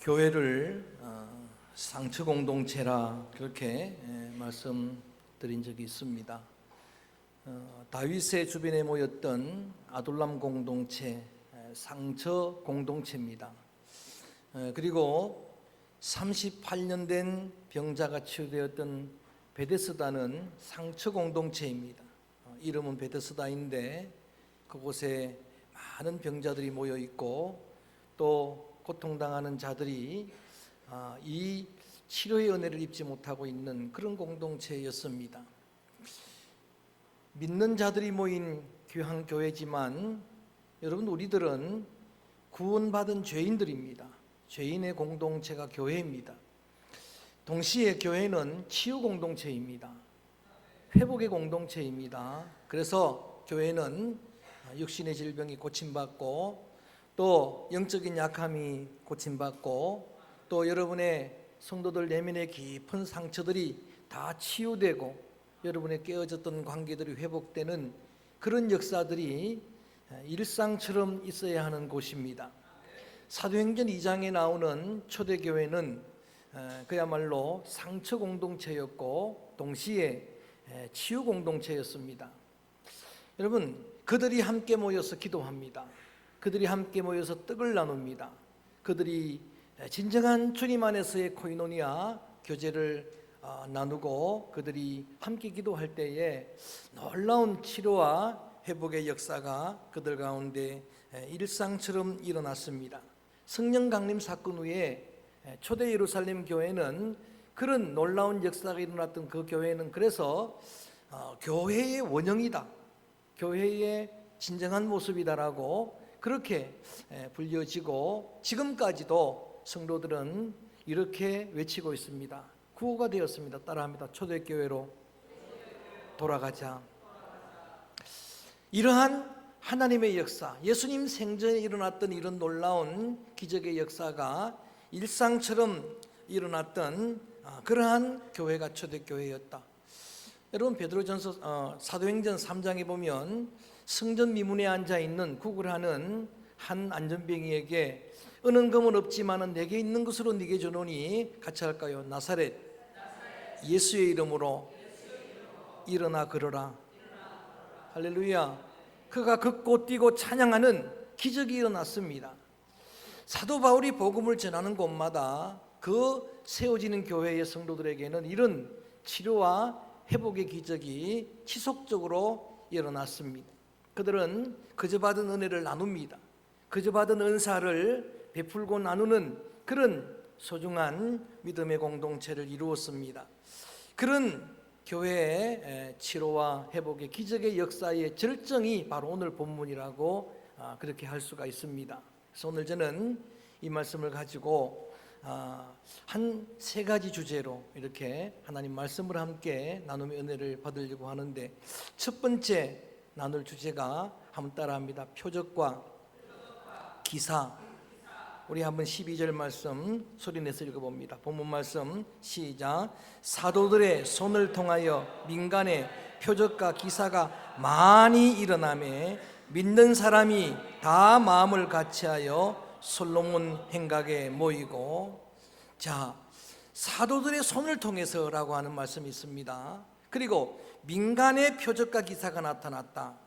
교회를 상처 공동체라 그렇게 말씀드린 적이 있습니다. 다윗의 주변에 모였던 아둘람 공동체, 상처 공동체입니다. 그리고 38년 된 병자가 치유되었던 베데스다는 상처 공동체입니다. 이름은 베데스다인데 그곳에 많은 병자들이 모여 있고 또 고통당하는 자들이 이 치료의 은혜를 입지 못하고 있는 그런 공동체였습니다. 믿는 자들이 모인 귀한 교회지만 여러분, 우리들은 구원받은 죄인들입니다. 죄인의 공동체가 교회입니다. 동시에 교회는 치유 공동체입니다. 회복의 공동체입니다. 그래서 교회는 육신의 질병이 고침받고 또 영적인 약함이 고침받고 또 여러분의 성도들 내면의 깊은 상처들이 다 치유되고 여러분의 깨어졌던 관계들이 회복되는 그런 역사들이 일상처럼 있어야 하는 곳입니다. 사도행전 2장에 나오는 초대교회는 그야말로 상처 공동체였고 동시에 치유 공동체였습니다. 여러분, 그들이 함께 모여서 기도합니다. 그들이 함께 모여서 떡을 나눕니다. 그들이 진정한 주님 안에서의 코이노니아 교제를 나누고 그들이 함께 기도할 때에 놀라운 치료와 회복의 역사가 그들 가운데 일상처럼 일어났습니다. 성령 강림 사건 후에 초대 예루살렘 교회는 그런 놀라운 역사가 일어났던 그 교회는 그래서 교회의 원형이다, 교회의 진정한 모습이다라고 그렇게 불려지고 지금까지도 성도들은 이렇게 외치고 있습니다. 구호가 되었습니다. 따라합니다. 초대교회로 돌아가자. 이러한 하나님의 역사, 예수님 생전에 일어났던 이런 놀라운 기적의 역사가 일상처럼 일어났던 그러한 교회가 초대교회였다. 여러분, 베드로전서 사도행전 3장에 보면 성전 미문에 앉아있는 구걸하는 한 안전뱅이에게 은은 금은 없지만은 내게 있는 것으로 네게 주노니 같이 할까요? 나사렛 예수의 이름으로 일어나 걸어라. 할렐루야. 그가 걷고 뛰고 찬양하는 기적이 일어났습니다. 사도 바울이 복음을 전하는 곳마다 그 세워지는 교회의 성도들에게는 이런 치료와 회복의 기적이 지속적으로 일어났습니다. 그들은 그저 받은 은혜를 나눕니다. 그저 받은 은사를 베풀고 나누는 그런 소중한 믿음의 공동체를 이루었습니다. 그런 교회의 치료와 회복의 기적의 역사의 절정이 바로 오늘 본문이라고 그렇게 할 수가 있습니다. 그래서 오늘 저는 이 말씀을 가지고 한 세 가지 주제로 이렇게 하나님 말씀을 함께 나눔의 은혜를 받으려고 하는데, 첫 번째 나눌 주제가 한번 따라합니다. 표적과 기사. 우리 한번 12절 말씀 소리내서 읽어봅니다. 본문 말씀 시작. 사도들의 손을 통하여 민간에 표적과 기사가 많이 일어나매 믿는 사람이 다 마음을 같이하여 솔로몬 행각에 모이고. 자, 사도들의 손을 통해서라고 하는 말씀이 있습니다. 그리고 민간의 표적과 기사가 나타났다.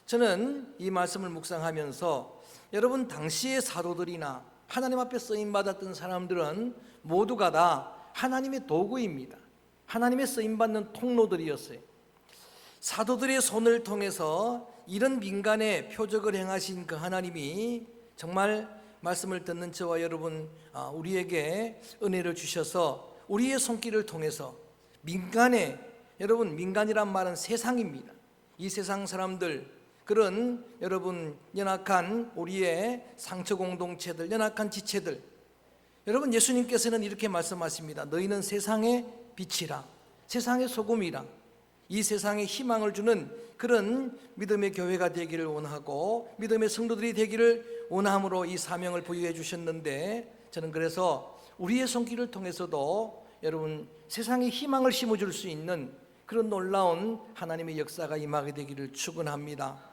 저는 이 말씀을 묵상하면서 여러분, 당시의 사도들이나 하나님 앞에 쓰임받았던 사람들은 모두가 다 하나님의 도구입니다. 하나님의 쓰임받는 통로들이었어요. 사도들의 손을 통해서 이런 민간의 표적을 행하신 그 하나님이 정말 말씀을 듣는 저와 여러분, 우리에게 은혜를 주셔서 우리의 손길을 통해서 민간에, 여러분, 민간이란 말은 세상입니다. 이 세상 사람들, 그런 여러분 연약한 우리의 상처 공동체들, 연약한 지체들, 여러분, 예수님께서는 이렇게 말씀하십니다. 너희는 세상의 빛이라, 세상의 소금이라. 이 세상에 희망을 주는 그런 믿음의 교회가 되기를 원하고 믿음의 성도들이 되기를 원함으로 이 사명을 부여해 주셨는데, 저는 그래서 우리의 손길을 통해서도 여러분 세상에 희망을 심어줄 수 있는 그런 놀라운 하나님의 역사가 임하게 되기를 축원합니다.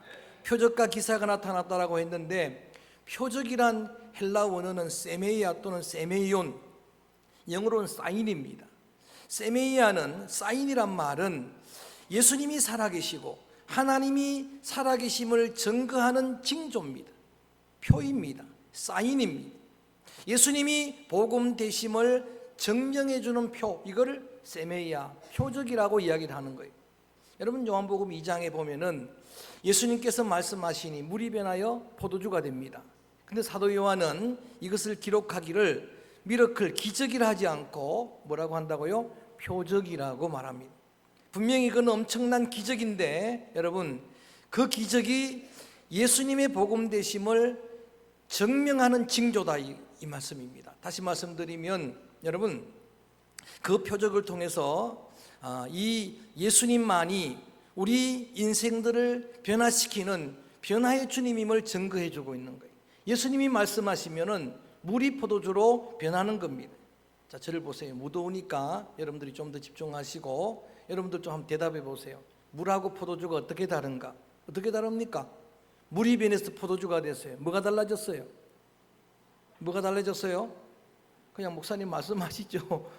표적과 기사가 나타났다라고 했는데, 표적이란 헬라 원어는 세메이아 또는 세메이온, 영어로는 사인입니다. 세메이아는, 사인이란 말은 예수님이 살아계시고 하나님이 살아계심을 증거하는 징조입니다. 표입니다. 사인입니다. 예수님이 복음 되심을 증명해 주는 표, 이거를 세메이아, 표적이라고 이야기를 하는 거예요. 여러분, 요한복음 2장에 보면은 예수님께서 말씀하시니 물이 변하여 포도주가 됩니다. 근데 사도 요한은 이것을 기록하기를 미러클, 기적이라 하지 않고 뭐라고 한다고요? 표적이라고 말합니다. 분명히 그건 엄청난 기적인데, 여러분, 그 기적이 예수님의 복음 되심을 증명하는 징조다, 이 말씀입니다. 다시 말씀드리면, 여러분, 그 표적을 통해서 이 예수님만이 우리 인생들을 변화시키는 변화의 주님임을 증거해 주고 있는 거예요. 예수님이 말씀하시면은 물이 포도주로 변하는 겁니다. 자, 저를 보세요. 무더우니까 여러분들이 좀 더 집중하시고 여러분들 좀 한번 대답해 보세요. 물하고 포도주가 어떻게 다른가? 어떻게 다릅니까? 물이 변해서 포도주가 됐어요. 뭐가 달라졌어요? 뭐가 달라졌어요? 그냥 목사님 말씀하시죠.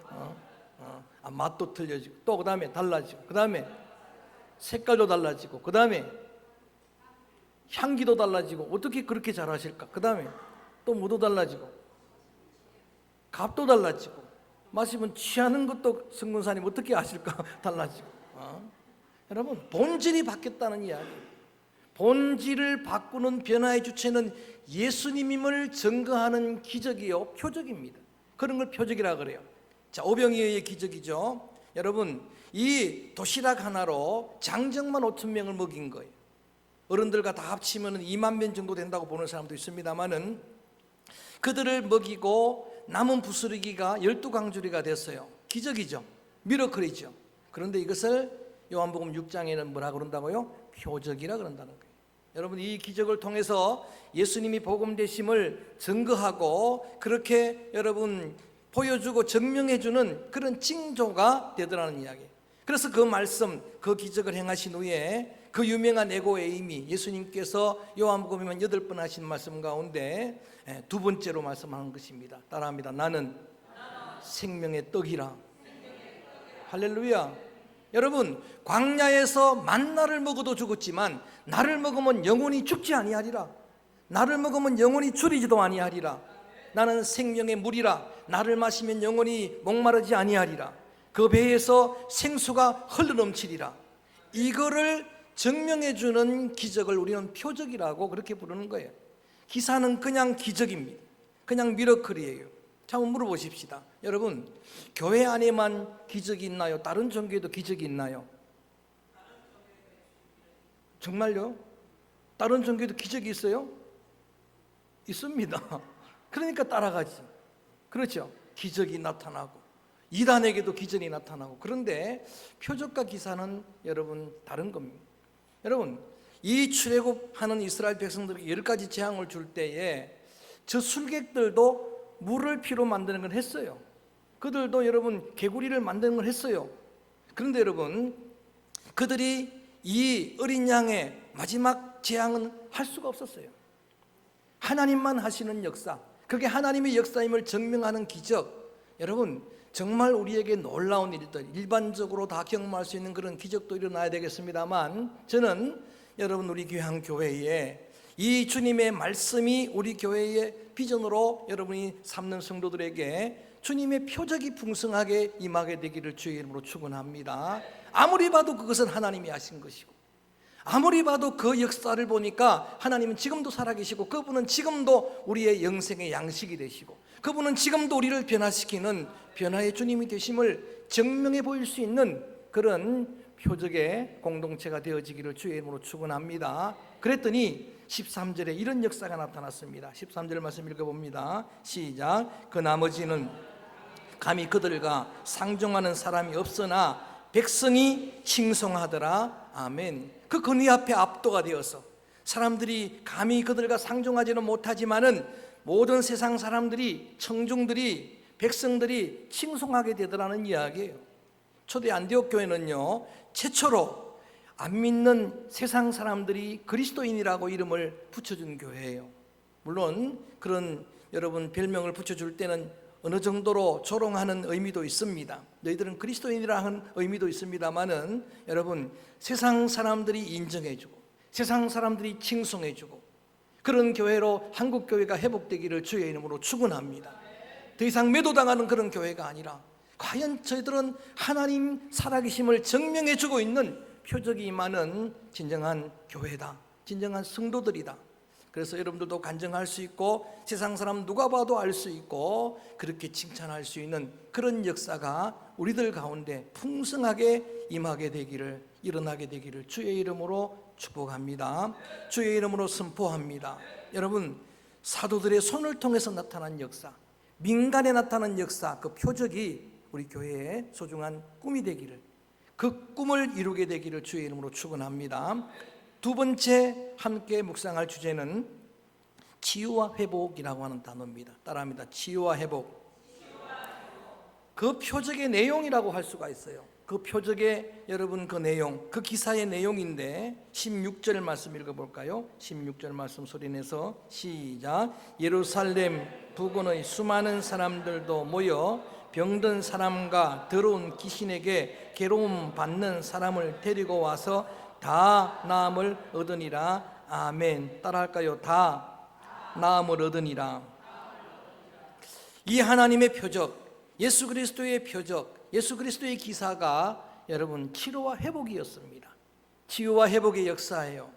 맛도 틀려지고, 또 그 다음에 달라지고, 그 다음에 색깔도 달라지고, 그 다음에 향기도 달라지고. 어떻게 그렇게 잘하실까? 그 다음에 또 뭐도 달라지고, 값도 달라지고, 마시면 취하는 것도 성군사님 어떻게 아실까? 달라지고. 여러분, 본질이 바뀌었다는 이야기. 본질을 바꾸는 변화의 주체는 예수님임을 증거하는 기적이요, 표적입니다. 그런 걸 표적이라 그래요. 자, 오병이어의 기적이죠. 여러분, 이 도시락 하나로 장정만 5천 명을 먹인 거예요. 어른들과 다 합치면 2만 명 정도 된다고 보는 사람도 있습니다만은, 그들을 먹이고 남은 부스러기가 12강주리가 됐어요. 기적이죠. 미러클이죠. 그런데 이것을 요한복음 6장에는 뭐라 그런다고요? 표적이라 그런다는 거예요. 여러분, 이 기적을 통해서 예수님이 복음 되심을 증거하고 그렇게 여러분 보여주고 증명해주는 그런 징조가 되더라는 이야기예요. 그래서 그 말씀, 그 기적을 행하신 후에 그 유명한 에고 에이미, 예수님께서 요한복음에만 8번 하신 말씀 가운데 두 번째로 말씀하는 것입니다. 따라합니다. 나는 생명의 떡이라. 할렐루야. 여러분, 광야에서 만나를 먹어도 죽었지만 나를 먹으면 영원히 죽지 아니하리라. 나를 먹으면 영원히 줄이지도 아니하리라. 나는 생명의 물이라. 나를 마시면 영원히 목마르지 아니하리라. 그 배에서 생수가 흘러넘치리라. 이거를 증명해 주는 기적을 우리는 표적이라고 그렇게 부르는 거예요. 기사는 그냥 기적입니다. 그냥 미러클이에요. 자, 한번 물어보십시다. 여러분, 교회 안에만 기적이 있나요? 다른 종교에도 기적이 있나요? 정말요? 다른 종교에도 기적이 있어요? 있습니다. 그러니까 따라가지. 그렇죠? 기적이 나타나고 이단에게도 기적이 나타나고. 그런데 표적과 기사는 여러분 다른 겁니다. 여러분, 이 출애굽하는 이스라엘 백성들에게 10가지 재앙을 줄 때에 저 술객들도 물을 피로 만드는 걸 했어요. 그들도 여러분 개구리를 만드는 걸 했어요. 그런데 여러분, 그들이 이 어린 양의 마지막 재앙은 할 수가 없었어요. 하나님만 하시는 역사, 그게 하나님의 역사임을 증명하는 기적. 여러분, 정말 우리에게 놀라운 일들, 일반적으로 다 경험할 수 있는 그런 기적도 일어나야 되겠습니다만, 저는 여러분 우리 교회에 이 주님의 말씀이 우리 교회의 비전으로 여러분이 삼는 성도들에게 주님의 표적이 풍성하게 임하게 되기를 주의 이름으로 축원합니다. 아무리 봐도 그것은 하나님이 하신 것이고, 아무리 봐도 그 역사를 보니까 하나님은 지금도 살아계시고, 그분은 지금도 우리의 영생의 양식이 되시고, 그분은 지금도 우리를 변화시키는 변화의 주님이 되심을 증명해 보일 수 있는 그런 표적의 공동체가 되어지기를 주의 이름으로 축원합니다. 그랬더니 13절에 이런 역사가 나타났습니다. 13절 말씀 읽어봅니다. 시작. 그 나머지는 감히 그들과 상종하는 사람이 없으나 백성이 칭송하더라. 아멘. 그 근위 앞에 압도가 되어서 사람들이 감히 그들과 상종하지는 못하지만은 모든 세상 사람들이, 청중들이, 백성들이 칭송하게 되더라는 이야기예요. 초대 안디옥 교회는요, 최초로 안 믿는 세상 사람들이 그리스도인이라고 이름을 붙여준 교회예요. 물론 그런 여러분 별명을 붙여줄 때는 어느 정도로 조롱하는 의미도 있습니다. 너희들은 그리스도인이라 하는 의미도 있습니다만은 여러분 세상 사람들이 인정해주고 세상 사람들이 칭송해주고 그런 교회로 한국 교회가 회복되기를 주의 이름으로 축원합니다. 더 이상 매도당하는 그런 교회가 아니라 과연 저희들은 하나님 살아계심을 증명해주고 있는 표적이 많은 진정한 교회다, 진정한 성도들이다. 그래서 여러분들도 간증할 수 있고 세상 사람 누가 봐도 알 수 있고 그렇게 칭찬할 수 있는 그런 역사가 우리들 가운데 풍성하게 임하게 되기를, 일어나게 되기를 주의 이름으로 축복합니다. 주의 이름으로 선포합니다. 여러분, 사도들의 손을 통해서 나타난 역사, 민간에 나타난 역사, 그 표적이 우리 교회의 소중한 꿈이 되기를, 그 꿈을 이루게 되기를 주의 이름으로 축원합니다. 두 번째 함께 묵상할 주제는 치유와 회복이라고 하는 단어입니다. 따라합니다. 치유와 회복. 그 표적의 내용이라고 할 수가 있어요. 그 표적의 여러분 그 내용, 그 기사의 내용인데 16절 말씀 읽어볼까요? 16절 말씀 소리내서 시작. 예루살렘 부근의 수많은 사람들도 모여 병든 사람과 더러운 귀신에게 괴로움 받는 사람을 데리고 와서 다 나음을 얻으니라. 아멘. 따라할까요? 다 나음을 얻으니라. 이 하나님의 표적, 예수 그리스도의 표적, 예수 그리스도의 기사가 여러분 치료와 회복이었습니다. 치유와 회복의 역사예요.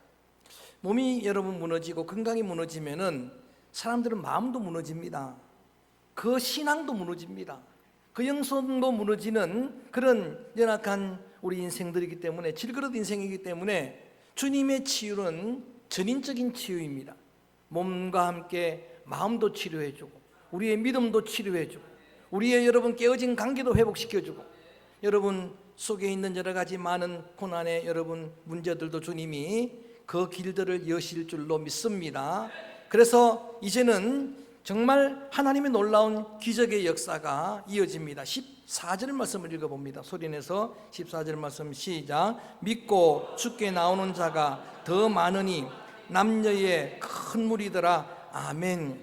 몸이 여러분 무너지고 건강이 무너지면은 사람들은 마음도 무너집니다. 그 신앙도 무너집니다. 그 영성도 무너지는 그런 연약한 우리 인생들이기 때문에, 질그릇 인생이기 때문에 주님의 치유는 전인적인 치유입니다. 몸과 함께 마음도 치료해주고 우리의 믿음도 치료해주고 우리의 여러분 깨어진 관계도 회복시켜주고 여러분 속에 있는 여러 가지 많은 고난의 여러분 문제들도 주님이 그 길들을 여실 줄로 믿습니다. 그래서 이제는 정말 하나님의 놀라운 기적의 역사가 이어집니다. 14절 말씀을 읽어봅니다. 소리내서 14절 말씀 시작. 믿고 주께 나오는 자가 더 많으니 남녀의 큰 무리더라. 아멘.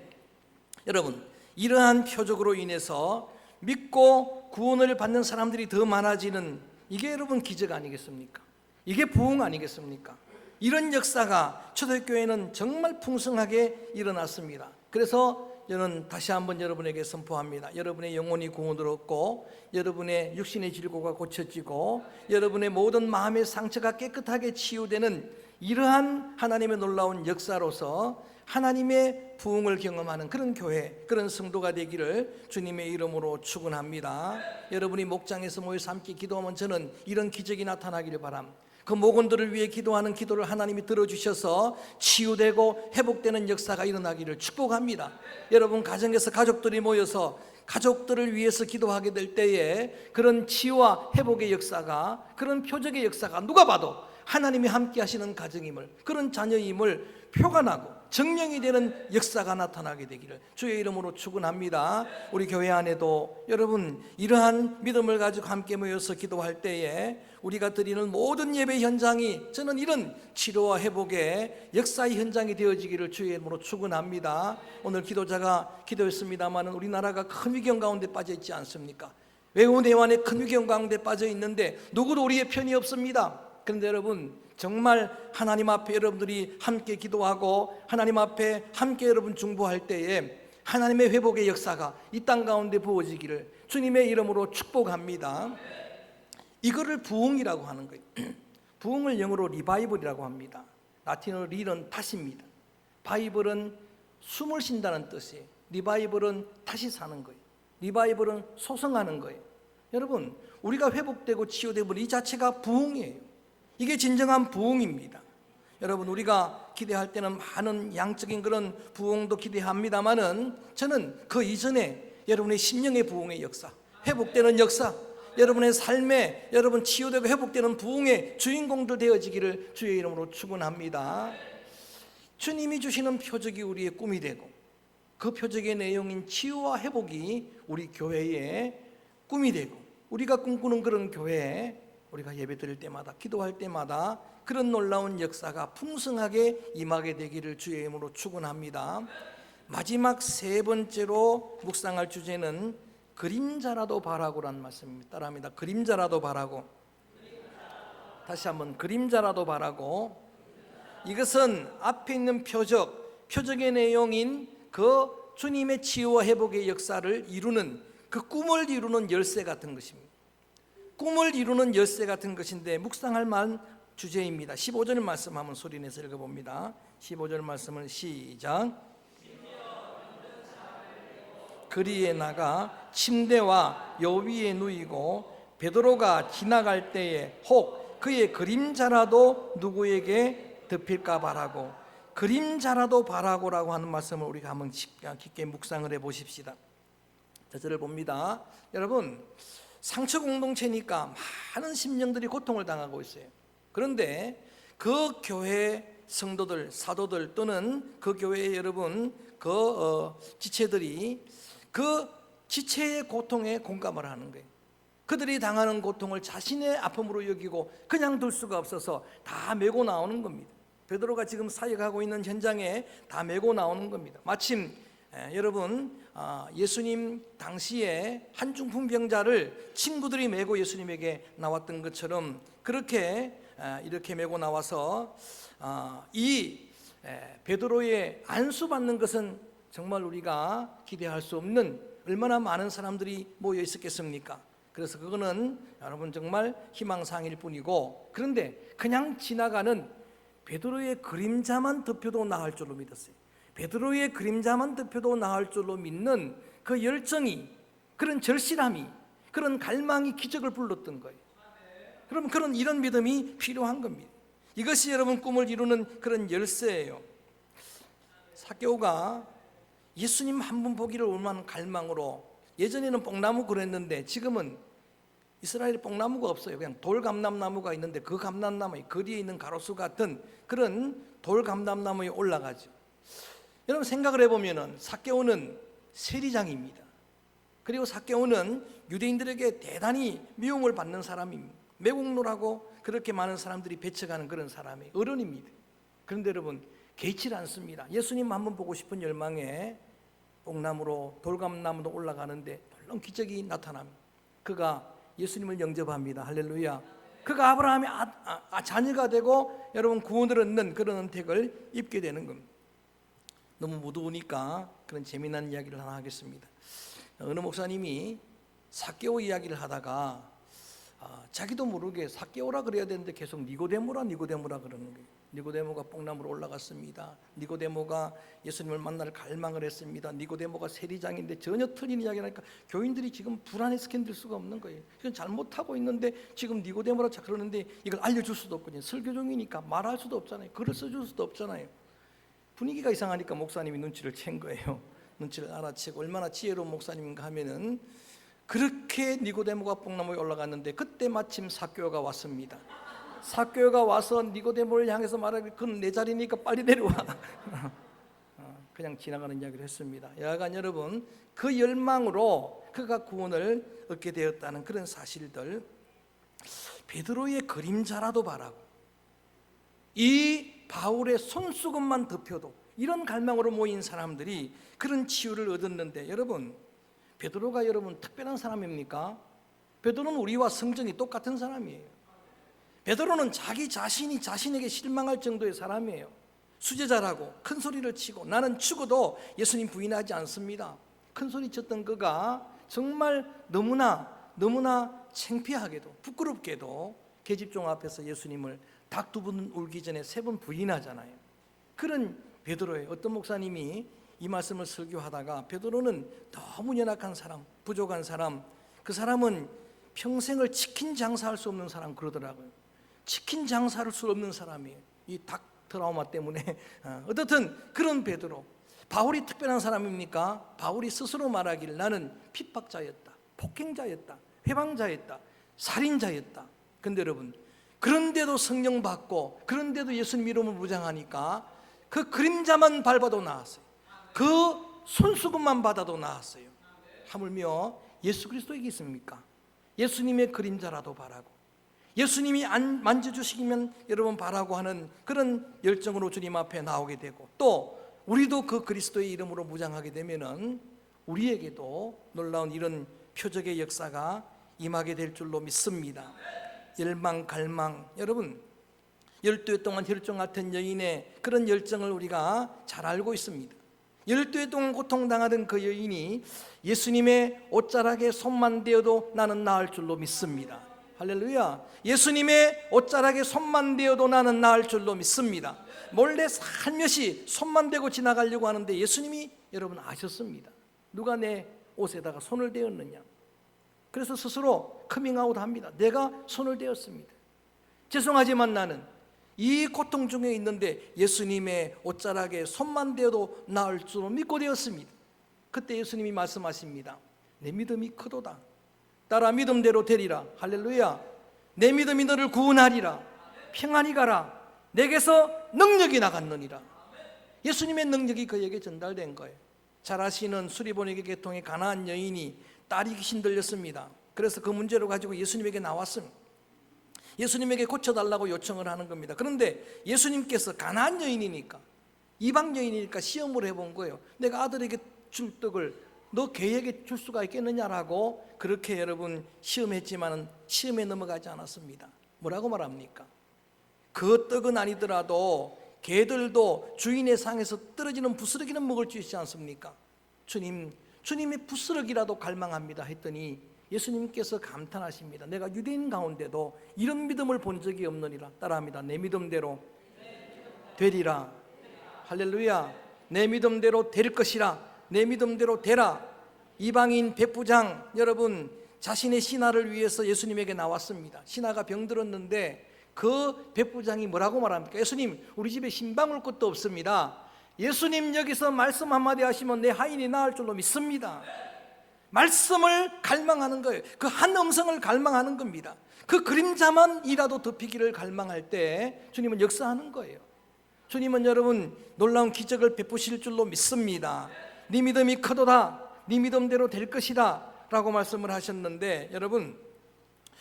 여러분, 이러한 표적으로 인해서 믿고 구원을 받는 사람들이 더 많아지는 이게 여러분 기적 아니겠습니까? 이게 부흥 아니겠습니까? 이런 역사가 초대교회는 정말 풍성하게 일어났습니다. 그래서 저는 다시 한번 여러분에게 선포합니다. 여러분의 영혼이 구원을 얻고 여러분의 육신의 질고가 고쳐지고 여러분의 모든 마음의 상처가 깨끗하게 치유되는 이러한 하나님의 놀라운 역사로서 하나님의 부흥을 경험하는 그런 교회, 그런 성도가 되기를 주님의 이름으로 축원합니다. 여러분이 목장에서 모여서 함께 기도하면 저는 이런 기적이 나타나기를 바랍니다. 그 목원들을 위해 기도하는 기도를 하나님이 들어주셔서 치유되고 회복되는 역사가 일어나기를 축복합니다. 여러분 가정에서 가족들이 모여서 가족들을 위해서 기도하게 될 때에 그런 치유와 회복의 역사가, 그런 표적의 역사가 누가 봐도 하나님이 함께 하시는 가정임을, 그런 자녀임을 표관하고 증명이 되는 역사가 나타나게 되기를 주의 이름으로 축원합니다. 우리 교회 안에도 여러분 이러한 믿음을 가지고 함께 모여서 기도할 때에 우리가 드리는 모든 예배 현장이 저는 이런 치료와 회복의 역사의 현장이 되어지기를 주의 이름으로 축원합니다. 오늘 기도자가 기도했습니다만 우리나라가 큰 위경 가운데 빠져 있지 않습니까? 외국 내환의 큰 위경 가운데 빠져 있는데 누구도 우리의 편이 없습니다. 그런데 여러분 정말 하나님 앞에 여러분들이 함께 기도하고 하나님 앞에 함께 여러분 중보할 때에 하나님의 회복의 역사가 이 땅 가운데 부어지기를 주님의 이름으로 축복합니다. 이거를 부흥이라고 하는 거예요. 부흥을 영어로 리바이벌이라고 합니다. 라틴어로 리는 다시입니다. 바이벌은 숨을 쉰다는 뜻이에요. 리바이벌은 다시 사는 거예요. 리바이벌은 소성하는 거예요. 여러분 우리가 회복되고 치유되고 이 자체가 부흥이에요. 이게 진정한 부흥입니다. 여러분 우리가 기대할 때는 많은 양적인 그런 부흥도 기대합니다만은 저는 그 이전에 여러분의 심령의 부흥의 역사, 회복되는 역사, 여러분의 삶에 여러분 치유되고 회복되는 부흥의 주인공들 되어지기를 주의 이름으로 축원합니다. 주님이 주시는 표적이 우리의 꿈이 되고 그 표적의 내용인 치유와 회복이 우리 교회의 꿈이 되고 우리가 꿈꾸는 그런 교회에 우리가 예배 드릴 때마다 기도할 때마다 그런 놀라운 역사가 풍성하게 임하게 되기를 주의 이름으로 축원합니다. 마지막 세 번째로 묵상할 주제는 그림자라도 바라고라는 말씀입니다. 따라합니다. 그림자라도 바라고. 다시 한번 그림자라도 바라고. 이것은 앞에 있는 표적의 내용인 그 주님의 치유와 회복의 역사를 이루는 그 꿈을 이루는 열쇠 같은 것입니다. 꿈을 이루는 열쇠 같은 것인데 묵상할 만한 주제입니다. 15절 말씀 한번 소리내서 읽어봅니다. 15절 말씀을 시작. 거리에 나가 침대와 요 위에 누이고 베드로가 지나갈 때에 혹 그의 그림자라도 누구에게 덮일까 바라고. 그림자라도 바라고라고 하는 말씀을 우리가 한번 깊게 묵상을 해 보십시다. 자, 저를 봅니다. 여러분, 상처 공동체니까 많은 심령들이 고통을 당하고 있어요. 그런데 그 교회 성도들, 사도들 또는 그 교회의 여러분 지체들이 그 지체의 고통에 공감을 하는 거예요. 그들이 당하는 고통을 자신의 아픔으로 여기고 그냥 둘 수가 없어서 다 메고 나오는 겁니다. 베드로가 지금 사역하고 있는 현장에 다 메고 나오는 겁니다. 마침 여러분, 예수님 당시에 한중풍 병자를 친구들이 메고 예수님에게 나왔던 것처럼 그렇게 이렇게 메고 나와서 이 베드로의 안수받는 것은 정말 우리가 기대할 수 없는, 얼마나 많은 사람들이 모여 있었겠습니까? 그래서 그거는 여러분 정말 희망사항일 뿐이고, 그런데 그냥 지나가는 베드로의 그림자만 덮여도 나을 줄로 믿었어요. 베드로의 그림자만 덮여도 나을 줄로 믿는 그 열정이, 그런 절실함이, 그런 갈망이 기적을 불렀던 거예요. 그럼 이런 믿음이 필요한 겁니다. 이것이 여러분 꿈을 이루는 그런 열쇠예요. 삭개오가 예수님 한 분 보기를 원하는 갈망으로, 예전에는 뽕나무 그랬는데 지금은 이스라엘에 뽕나무가 없어요. 그냥 돌감람나무가 있는데 그 감람나무에 거리에 있는 가로수 같은 그런 돌감람나무에 올라가죠. 여러분 생각을 해보면 삭개오는 세리장입니다. 그리고 삭개오는 유대인들에게 대단히 미움을 받는 사람입니다. 매국노라고 그렇게 많은 사람들이 배척하는 그런 사람이에요. 어른입니다. 그런데 여러분 개의치 않습니다. 예수님 한번 보고 싶은 열망에 뽕나무로 돌감나무로 올라가는데 놀라운 기적이 나타납니다. 그가 예수님을 영접합니다. 할렐루야. 그가 아브라함의 자녀가 되고 여러분 구원을 얻는 그런 은택을 입게 되는 겁니다. 너무 무더우니까 그런 재미난 이야기를 하나 하겠습니다. 어느 목사님이 삭개오 이야기를 하다가 자기도 모르게 삭개오라 그래야 되는데 계속 니고데모라 그러는 거예요. 니고데모가 뽕나무로 올라갔습니다. 니고데모가 예수님을 만날 갈망을 했습니다. 니고데모가 세리장인데 전혀 틀린 이야기를 하니까 교인들이 지금 불안해서 견딜 수가 없는 거예요. 이건 잘못하고 있는데 지금 니고데모라 그러는데 이걸 알려줄 수도 없거든요. 설교종이니까 말할 수도 없잖아요. 글을 써줄 수도 없잖아요. 분위기가 이상하니까 목사님이 눈치를 챈 거예요. 눈치를 알아채고, 얼마나 지혜로운 목사님인가 하면은 그렇게 니고데모가 뽕나무에 올라갔는데 그때 마침 삭개오가 왔습니다. 삭개오가 와서 니고데모를 향해서 말하기, 그건 내 자리니까 빨리 내려와. 그냥 지나가는 이야기를 했습니다. 여하간 여러분 그 열망으로 그가 구원을 얻게 되었다는 그런 사실들, 베드로의 그림자라도 바라고 이 바울의 손수건만 덮여도, 이런 갈망으로 모인 사람들이 그런 치유를 얻었는데, 여러분 베드로가 여러분 특별한 사람입니까? 베드로는 우리와 성정이 똑같은 사람이에요. 베드로는 자기 자신이 자신에게 실망할 정도의 사람이에요. 수제자라고 큰 소리를 치고 나는 죽어도 예수님 부인하지 않습니다. 큰 소리 쳤던 그가 정말 너무나 창피하게도 부끄럽게도 계집종 앞에서 예수님을 닭 두 번 울기 전에 3번 부인하잖아요. 그런 베드로의, 어떤 목사님이 이 말씀을 설교하다가 베드로는 너무 연약한 사람, 부족한 사람, 그 사람은 평생을 치킨 장사할 수 없는 사람 그러더라고요. 치킨 장사할 수 없는 사람이에요. 이 닭 트라우마 때문에. 어떻든 그런 베드로, 바울이 특별한 사람입니까? 바울이 스스로 말하기를 나는 핍박자였다, 폭행자였다, 회방자였다, 살인자였다. 근데 여러분 그런데도 성령 받고 그런데도 예수님 이름을 무장하니까 그 그림자만 밟아도 나았어요. 그 손수건만 받아도 나았어요. 하물며 예수 그리스도에게 있습니까? 예수님의 그림자라도 바라고, 예수님이 만져주시면 여러분 바라고 하는 그런 열정으로 주님 앞에 나오게 되고, 또 우리도 그 그리스도의 이름으로 무장하게 되면은 우리에게도 놀라운 이런 표적의 역사가 임하게 될 줄로 믿습니다. 열망, 갈망, 여러분 12해 동안 혈종 같은 여인의 그런 열정을 우리가 잘 알고 있습니다. 12해 동안 고통당하던 그 여인이 예수님의 옷자락에 손만 대어도 나는 나을 줄로 믿습니다. 할렐루야. 예수님의 옷자락에 손만 대어도 나는 나을 줄로 믿습니다. 몰래 살며시 손만 대고 지나가려고 하는데 예수님이 여러분 아셨습니다. 누가 내 옷에다가 손을 대었느냐. 그래서 스스로 커밍아웃 합니다. 내가 손을 대었습니다. 죄송하지만 나는 이 고통 중에 있는데 예수님의 옷자락에 손만 대어도 나을 줄로 믿고 되었습니다. 그때 예수님이 말씀하십니다. 내 믿음이 크도다. 따라 믿음대로 되리라. 할렐루야. 내 믿음이 너를 구원하리라. 평안히 가라. 내게서 능력이 나갔느니라. 예수님의 능력이 그에게 전달된 거예요. 잘 아시는 수리보내기 계통의 가나안 여인이 딸이 귀신 들렸습니다. 그래서 그 문제를 가지고 예수님에게 나왔습니다. 예수님에게 고쳐달라고 요청을 하는 겁니다. 그런데 예수님께서 가나안 여인이니까, 이방 여인이니까 시험을 해본 거예요. 내가 아들에게 줄 떡을 너 걔에게 줄 수가 있겠느냐라고 그렇게 여러분 시험했지만 시험에 넘어가지 않았습니다. 뭐라고 말합니까? 그 떡은 아니더라도 개들도 주인의 상에서 떨어지는 부스러기는 먹을 수 있지 않습니까? 주님의 부스러기라도 갈망합니다 했더니 예수님께서 감탄하십니다. 내가 유대인 가운데도 이런 믿음을 본 적이 없느니라. 따라합니다. 내 믿음대로 되리라. 할렐루야. 내 믿음대로 될 것이라. 내 믿음대로 되라. 이방인 백부장 여러분 자신의 신하를 위해서 예수님에게 나왔습니다. 신하가 병들었는데 그 백부장이 뭐라고 말합니까? 예수님, 우리 집에 흰방울 것도 없습니다. 예수님 여기서 말씀 한마디 하시면 내 하인이 나을 줄로 믿습니다. 말씀을 갈망하는 거예요. 그 한 음성을 갈망하는 겁니다. 그 그림자만이라도 덮이기를 갈망할 때 주님은 역사하는 거예요. 주님은 여러분 놀라운 기적을 베푸실 줄로 믿습니다. 네 믿음이 크도다. 네 믿음대로 될 것이다 라고 말씀을 하셨는데, 여러분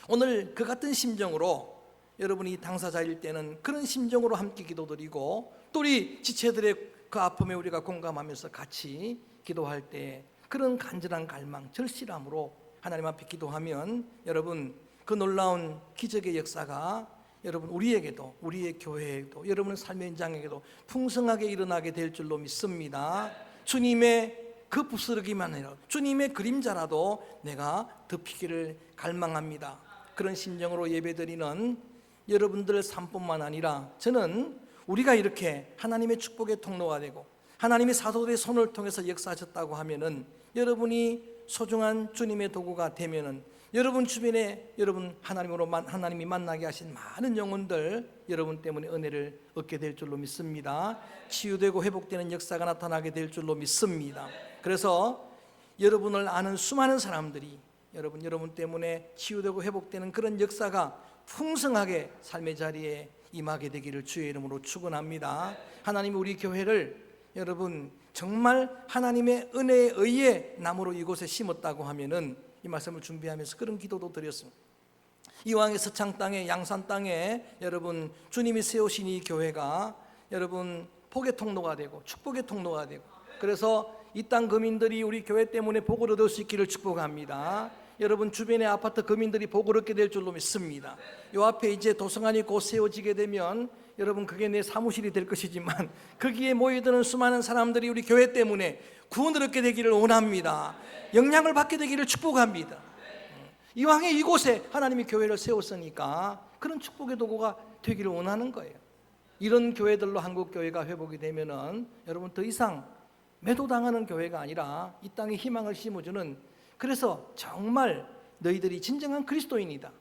오늘 그 같은 심정으로 여러분이 당사자일 때는 그런 심정으로 함께 기도드리고 또 우리 지체들의 그 아픔에 우리가 공감하면서 같이 기도할 때 그런 간절한 갈망, 절실함으로 하나님 앞에 기도하면 여러분 그 놀라운 기적의 역사가 여러분 우리에게도, 우리의 교회에도, 여러분의 삶의 현장에게도 풍성하게 일어나게 될 줄로 믿습니다. 주님의 그 부스러기만 아니라 주님의 그림자라도 내가 덮이기를 갈망합니다. 그런 심정으로 예배드리는 여러분들 삶뿐만 아니라 저는 우리가 이렇게 하나님의 축복의 통로가 되고 하나님의 사도들의 손을 통해서 역사하셨다고 하면은 여러분이 소중한 주님의 도구가 되면은 여러분 주변에 여러분 하나님이 만나게 하신 많은 영혼들 여러분 때문에 은혜를 얻게 될 줄로 믿습니다. 치유되고 회복되는 역사가 나타나게 될 줄로 믿습니다. 그래서 여러분을 아는 수많은 사람들이 여러분 때문에 치유되고 회복되는 그런 역사가 풍성하게 삶의 자리에 임하게 되기를 주의 이름으로 축원합니다. 하나님이 우리 교회를 여러분 정말 하나님의 은혜에 의해 나무로 이곳에 심었다고 하면은 이 말씀을 준비하면서 그런 기도도 드렸습니다. 이왕의 서창 땅에 양산 땅에 여러분 주님이 세우신 이 교회가 여러분 복의 통로가 되고 축복의 통로가 되고 그래서 이 땅 거민들이 우리 교회 때문에 복을 얻을 수 있기를 축복합니다. 여러분 주변의 아파트 거민들이 복을 얻게 될 줄로 믿습니다. 요 앞에 이제 도서관이 곧 세워지게 되면 여러분 그게 내 사무실이 될 것이지만 거기에 모여드는 수많은 사람들이 우리 교회 때문에 구원을 얻게 되기를 원합니다. 영향을 받게 되기를 축복합니다. 이왕에 이곳에 하나님이 교회를 세웠으니까 그런 축복의 도구가 되기를 원하는 거예요. 이런 교회들로 한국 교회가 회복이 되면은 여러분 더 이상 매도당하는 교회가 아니라 이 땅에 희망을 심어주는, 그래서 정말 너희들이 진정한 그리스도인이다,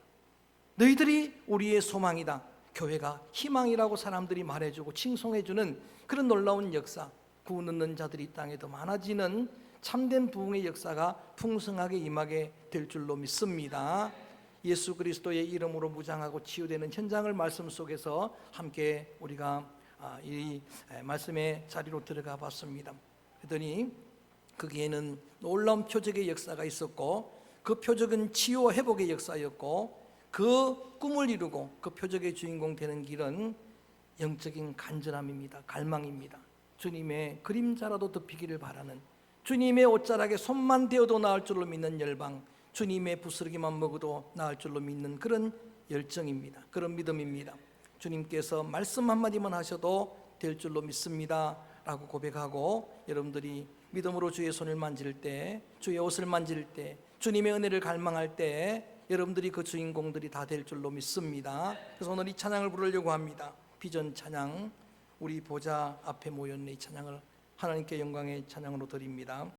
너희들이 우리의 소망이다, 교회가 희망이라고 사람들이 말해주고 칭송해주는 그런 놀라운 역사, 구원 얻는 자들이 이 땅에 더 많아지는 참된 부흥의 역사가 풍성하게 임하게 될 줄로 믿습니다. 예수 그리스도의 이름으로 무장하고 치유되는 현장을 말씀 속에서 함께 우리가 이 말씀의 자리로 들어가 봤습니다. 그랬더니 거기에는 놀라운 표적의 역사가 있었고 그 표적은 치유와 회복의 역사였고 그 꿈을 이루고 그 표적의 주인공 되는 길은 영적인 간절함입니다. 갈망입니다. 주님의 그림자라도 덮이기를 바라는, 주님의 옷자락에 손만 대어도 나을 줄로 믿는 열방, 주님의 부스러기만 먹어도 나을 줄로 믿는 그런 열정입니다. 그런 믿음입니다. 주님께서 말씀 한마디만 하셔도 될 줄로 믿습니다 라고 고백하고, 여러분들이 믿음으로 주의 손을 만질 때, 주의 옷을 만질 때, 주님의 은혜를 갈망할 때 여러분들이 그 주인공들이 다 될 줄로 믿습니다. 그래서 오늘 이 찬양을 부르려고 합니다. 비전 찬양, 우리 보좌 앞에 모였네, 이 찬양을 하나님께 영광의 찬양으로 드립니다.